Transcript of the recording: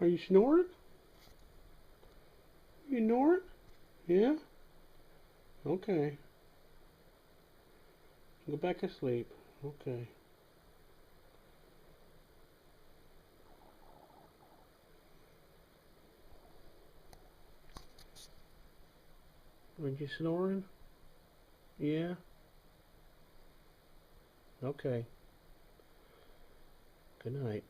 Are you snoring? You snoring? Yeah? Okay. Go back to sleep. Okay. Are you snoring? Yeah? Okay. Good night.